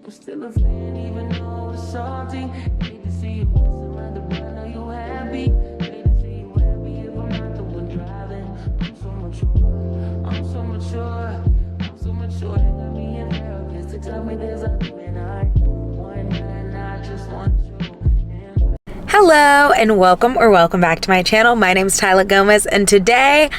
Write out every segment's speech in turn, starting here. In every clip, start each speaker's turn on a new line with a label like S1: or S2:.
S1: I'm still a fan, even though it's salty. Hate to see you messing around the brand, know you happy. Hate to see you happy if I'm not the one driving. I'm so mature, I'm so mature, I'm so mature. They got me in therapist to tell me there's other men I want, and I just want you.
S2: Hello and welcome back to my channel. My name is Tyler Gomez, and today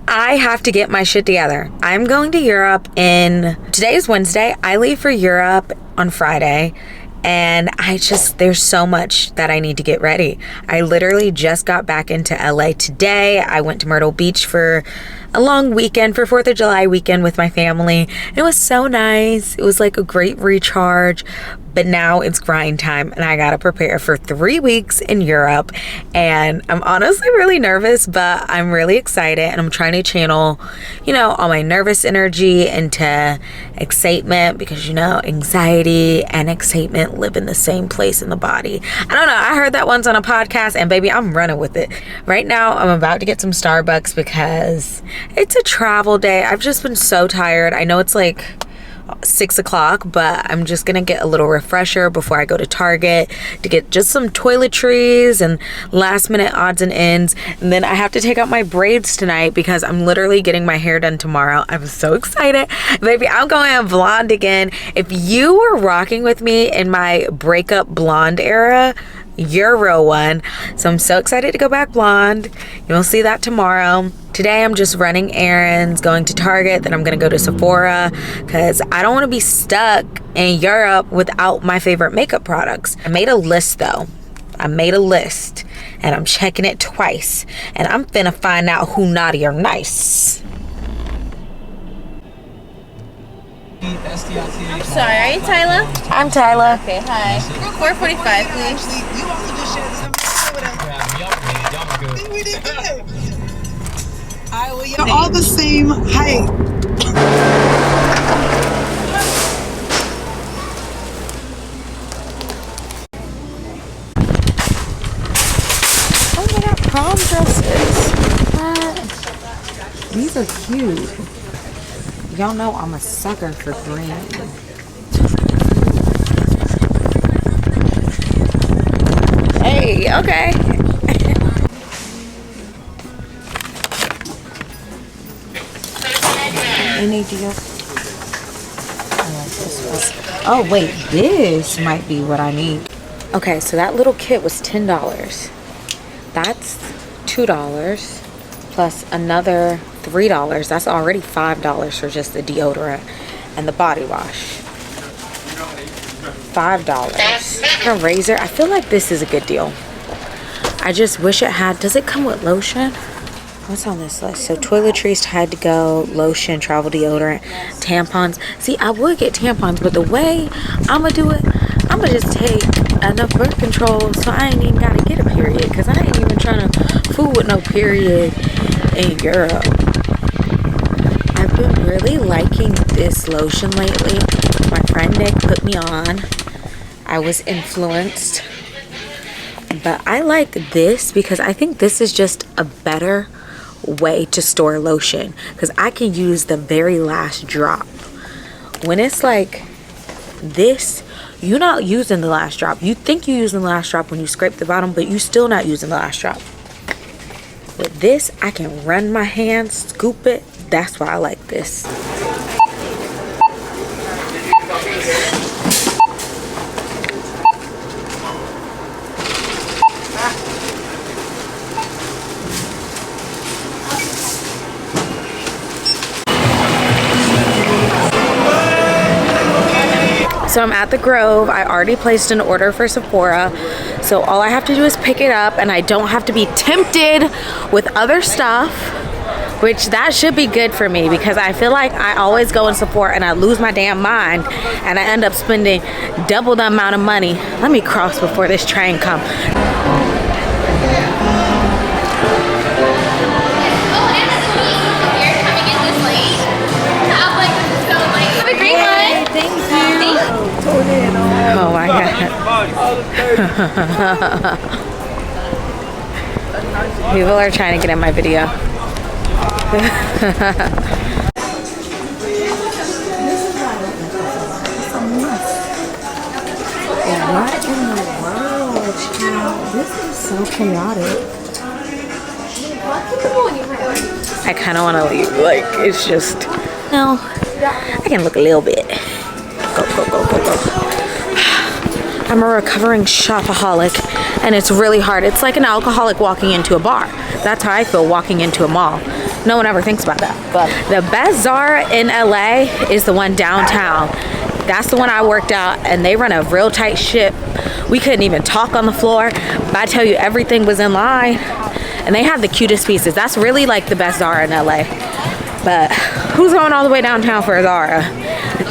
S2: I have to get my shit together. I'm going to Europe today is Wednesday. I leave for Europe on Friday, and there's so much that I need to get ready. I literally just got back into LA today. I went to Myrtle Beach for a long weekend, for 4th of July weekend with my family. It was so nice. It was like a great recharge. But now it's grind time, and I gotta prepare for 3 weeks in Europe. And I'm honestly really nervous, but I'm really excited, and I'm trying to channel, all my nervous energy into excitement, because anxiety and excitement live in the same place in the body. I don't know, I heard that once on a podcast, and baby, I'm running with it. Right now, I'm about to get some Starbucks because it's a travel day. I've just been so tired. I know it's like 6 o'clock, but I'm just gonna get a little refresher before I go to Target to get just some toiletries and last minute odds and ends. And then I have to take out my braids tonight because I'm literally getting my hair done tomorrow. I'm so excited, baby. I'm going blonde again. If you were rocking with me in my breakup blonde era, you're a real one. So I'm so excited to go back blonde. You'll see that tomorrow. Today I'm just running errands, going to Target, then I'm gonna go to Sephora because I don't wanna be stuck in Europe without my favorite makeup products. I made a list though. I made a list and I'm checking it twice, and I'm finna find out who naughty or nice.
S3: I'm sorry, are you Tyler?
S2: I'm Tyler.
S3: Okay, hi. 445, please.
S4: You also just shared something with us. We did good. All right, well, you're all the same height.
S2: Oh, they got prom dresses. What? These are cute. Y'all know I'm a sucker for green. Hey, okay. Any deal? Oh wait, this might be what I need. Okay, so that little kit was $10. That's $2 plus another $3. That's already $5 for just the deodorant and the body wash. $5. A razor. I feel like this is a good deal. I just wish it had. Does it come with lotion? What's on this list? So toiletries, Tide to Go, lotion, travel deodorant, tampons. See, I would get tampons, but the way I'ma do it, I'ma just take enough birth control so I ain't even gotta get a period, because I ain't even trying to fool with no period in Europe. I've been really liking this lotion lately. My friend Nick put me on. I was influenced. But I like this because I think this is just a better way to store lotion, because I can use the very last drop. When it's like this, you're not using the last drop. You think you're using the last drop when you scrape the bottom, but you're still not using the last drop. With this, I can run my hands, scoop it. That's why I like this. So I'm at the Grove. I already placed an order for Sephora. So all I have to do is pick it up, and I don't have to be tempted with other stuff, which that should be good for me, because I feel like I always go in Sephora and I lose my damn mind and I end up spending double the amount of money. Let me cross before this train comes. Oh my god. People are trying to get in my video. What in the world, child? This is so chaotic. I kind of want to leave. Like, it's just, no, I can look a little bit. Go. I'm a recovering shopaholic, and it's really hard. It's like an alcoholic walking into a bar. That's how I feel walking into a mall. No one ever thinks about that. But the best Zara in LA is the one downtown. That's the one I worked out, and they run a real tight ship. We couldn't even talk on the floor, but I tell you, everything was in line, and they have the cutest pieces. That's really like the best Zara in LA. But who's going all the way downtown for a Zara?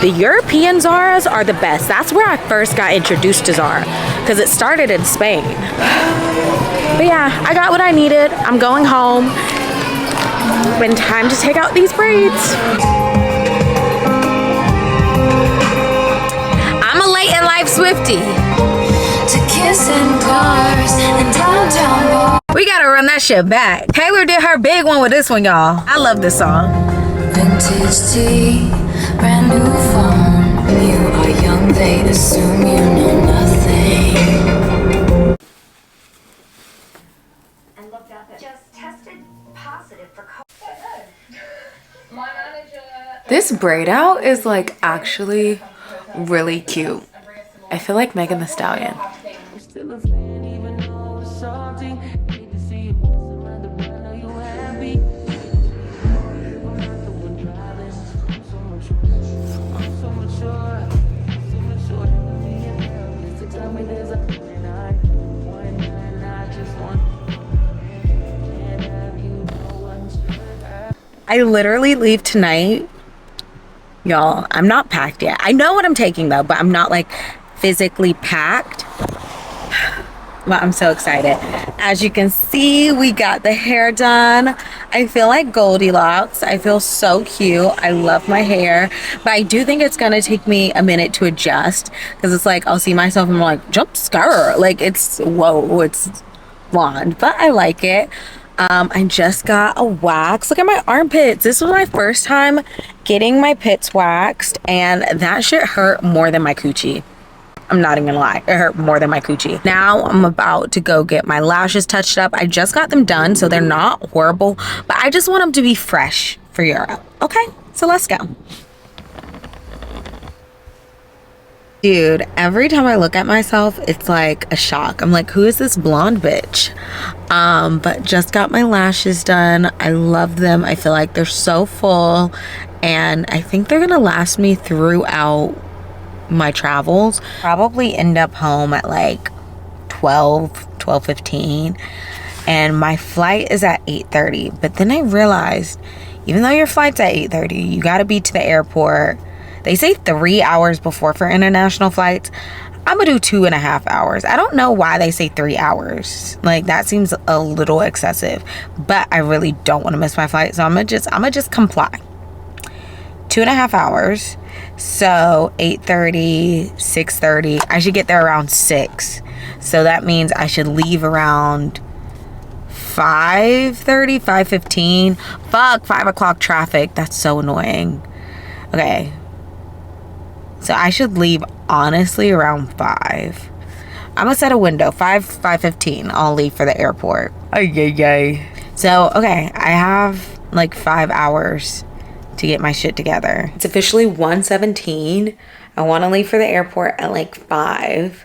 S2: The European Zaras are the best. That's where I first got introduced to Zara, because it started in Spain. But yeah, I got what I needed. I'm going home. When time to take out these braids. I'm a late in life Swiftie.
S1: To kiss in cars and downtown bars.
S2: We gotta run that shit back. Taylor did her big one with this one, y'all. I love this song.
S1: Vintage tea, brand new phone. You are young, they assume you know nothing.
S5: And looked up at just tested positive for COVID.
S2: This braid out is like actually really cute. I feel like Megan Thee Stallion.
S1: Still a fan, even though it's salty. Hate to see you messing around the brand, know you happy. I'm not the one driving. I'm so much sure. To tell me there's a one night, I just want. Can't have you, no one's sure.
S2: I literally leave tonight. Y'all, I'm not packed yet. I know what I'm taking though, but I'm not like physically packed. But I'm so excited. As you can see, we got the hair done. I feel like Goldilocks. I feel so cute. I love my hair. But I do think it's gonna take me a minute to adjust, because it's like I'll see myself and I'm like, jump scare. Like it's, whoa, it's blonde. But I like it. I just got a wax. Look at my armpits. This was my first time getting my pits waxed, and that shit hurt more than my coochie. I'm not even gonna lie, it hurt more than my coochie. Now I'm about to go get my lashes touched up. I just got them done, so they're not horrible, but I just want them to be fresh for Europe. Okay, so let's go. Dude, every time I look at myself, it's like a shock. I'm like, who is this blonde bitch? But just got my lashes done. I love them. I feel like they're so full, and I think they're gonna last me throughout my travels. Probably end up home at like 12:15, and my flight is at 8:30. But then I realized, even though your flight's at 8:30, you gotta be to the airport. They say 3 hours before for international flights. I'm gonna do 2.5 hours. I don't know why they say 3 hours. Like, that seems a little excessive, but I really don't want to miss my flight, so I'm gonna just comply. 2.5 hours. So 8:30, 6:30. I should get there around 6. So that means I should leave around 5:30, 5:15. Fuck, 5 o'clock traffic. That's so annoying. Okay. So I should leave honestly around 5. I'm gonna set a window, 5:15. I'll leave for the airport. Ay. So, okay, I have like 5 hours to get my shit together. It's officially 1:17. I want to leave for the airport at like 5.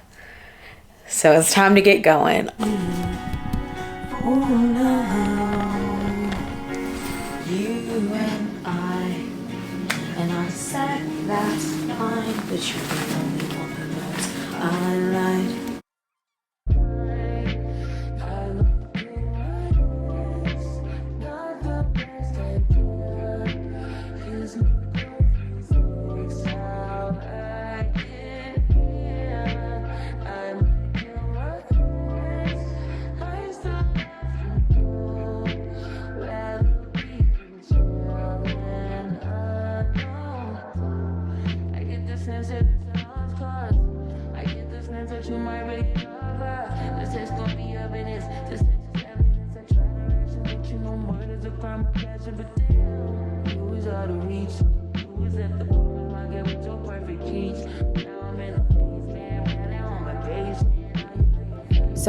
S2: So it's time to get going. Oh no, you and I said that's fine, but you're the only one who knows I lied.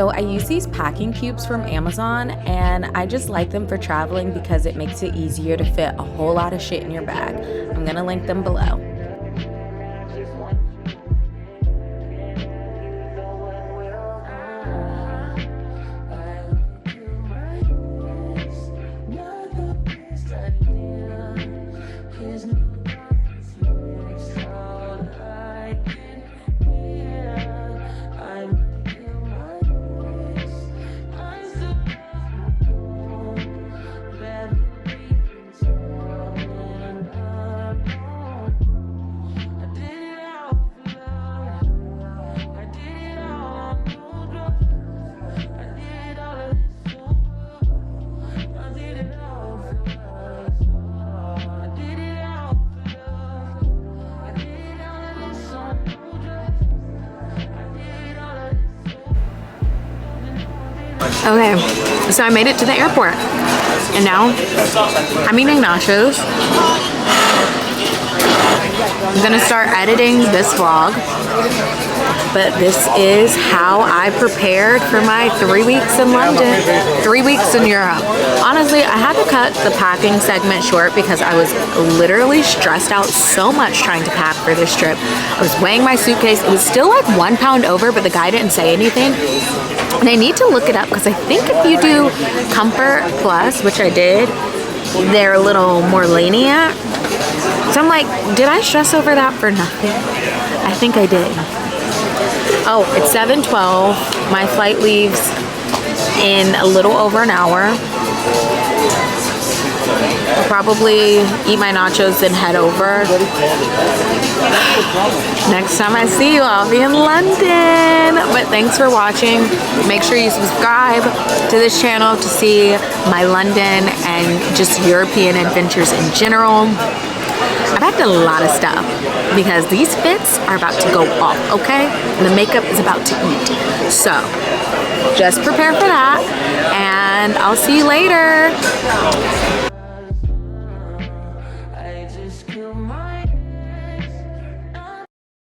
S2: So I use these packing cubes from Amazon, and I just like them for traveling because it makes it easier to fit a whole lot of shit in your bag. I'm gonna link them below. Okay, so I made it to the airport, and now I'm eating nachos. I'm gonna start editing this vlog, but this is how I prepared for my 3 weeks in London, 3 weeks in Europe. Honestly, I had to cut the packing segment short because I was literally stressed out so much trying to pack for this trip. I was weighing my suitcase. It was still like 1 pound over, but the guy didn't say anything. And I need to look it up because I think if you do Comfort Plus, which I did, they're a little more lenient. So I'm like, did I stress over that for nothing? I think I did. Oh, it's 7:12. My flight leaves in a little over an hour. I'll probably eat my nachos and head over. Next time I see you, I'll be in London. But thanks for watching. Make sure you subscribe to this channel to see my London and just European adventures in general. I packed a lot of stuff because these fits are about to go off, okay? And the makeup is about to eat. So just prepare for that, and I'll see you later.